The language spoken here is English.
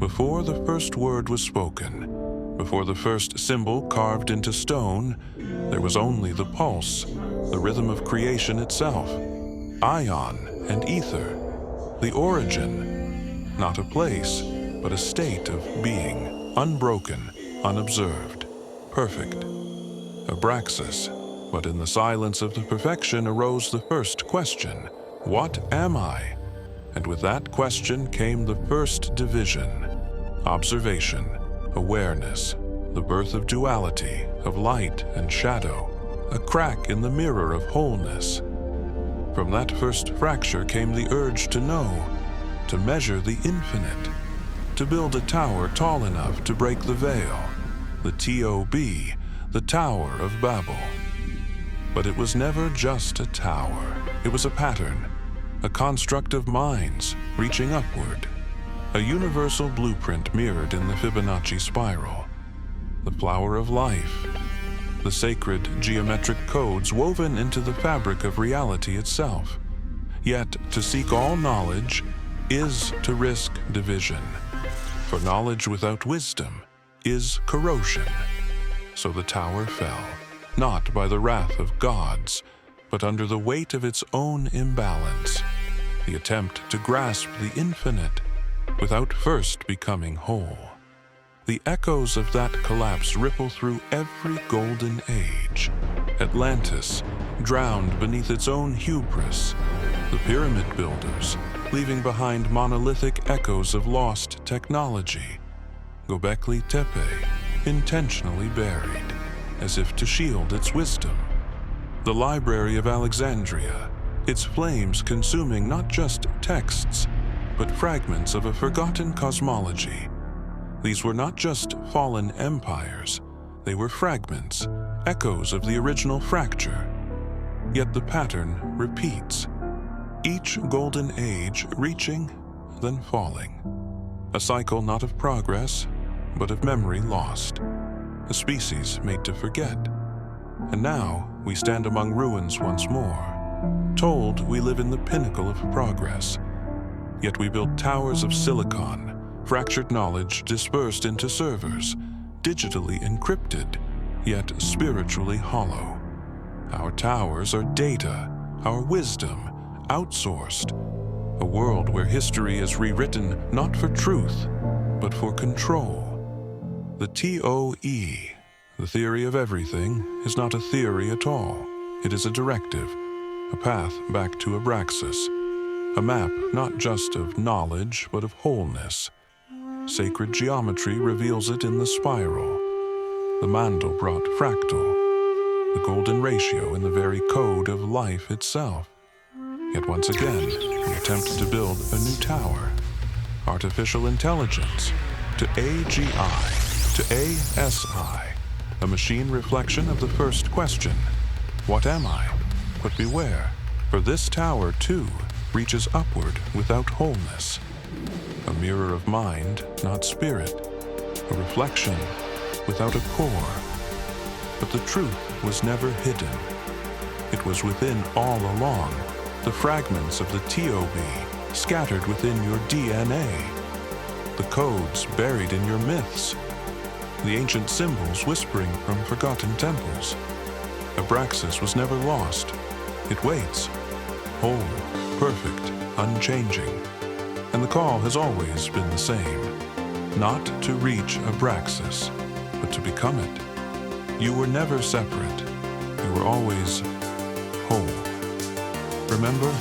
before the first word was spoken, before the first symbol carved into stone, there was only the pulse, the rhythm of creation itself, ion and ether, the origin, not a place, but a state of being, unbroken, unobserved, perfect. Abraxas, but in the silence of the perfection arose the first question, what am I? And with that question came the first division, observation, awareness, the birth of duality, of light and shadow, a crack in the mirror of wholeness. From that first fracture came the urge to know, to measure the infinite, to build a tower tall enough to break the veil, the T.O.B., the Tower of Babel. But it was never just a tower. It was a pattern, a construct of minds reaching upward, a universal blueprint mirrored in the Fibonacci spiral, the flower of life, the sacred geometric codes woven into the fabric of reality itself. Yet to seek all knowledge is to risk division, for knowledge without wisdom is corrosion. So the tower fell, not by the wrath of gods, but under the weight of its own imbalance, the attempt to grasp the infinite without first becoming whole. The echoes of that collapse ripple through every golden age. Atlantis, drowned beneath its own hubris, the pyramid builders, leaving behind monolithic echoes of lost technology. Göbekli Tepe, intentionally buried, as if to shield its wisdom. The Library of Alexandria, its flames consuming not just texts, but fragments of a forgotten cosmology. These were not just fallen empires, they were fragments, echoes of the original fracture. Yet the pattern repeats, each golden age reaching, then falling. A cycle not of progress, but of memory lost, a species made to forget. And now we stand among ruins once more, told we live in the pinnacle of progress. Yet we build towers of silicon, fractured knowledge dispersed into servers, digitally encrypted, yet spiritually hollow. Our towers are data, our wisdom outsourced, a world where history is rewritten not for truth, but for control. The TOE, the theory of everything, is not a theory at all. It is a directive, a path back to Abraxas, a map not just of knowledge, but of wholeness. Sacred geometry reveals it in the spiral, the Mandelbrot fractal, the golden ratio in the very code of life itself. Yet once again, we attempt to build a new tower, artificial intelligence, to AGI, to ASI, a machine reflection of the first question, what am I? But beware, for this tower too reaches upward without wholeness. A mirror of mind, not spirit, a reflection without a core. But the truth was never hidden. It was within all along, the fragments of the TOB scattered within your DNA, the codes buried in your myths, the ancient symbols whispering from forgotten temples. Abraxas was never lost. It waits, whole, perfect, unchanging. And the call has always been the same, not to reach Abraxas, but to become it. You were never separate. You were always whole. Remember,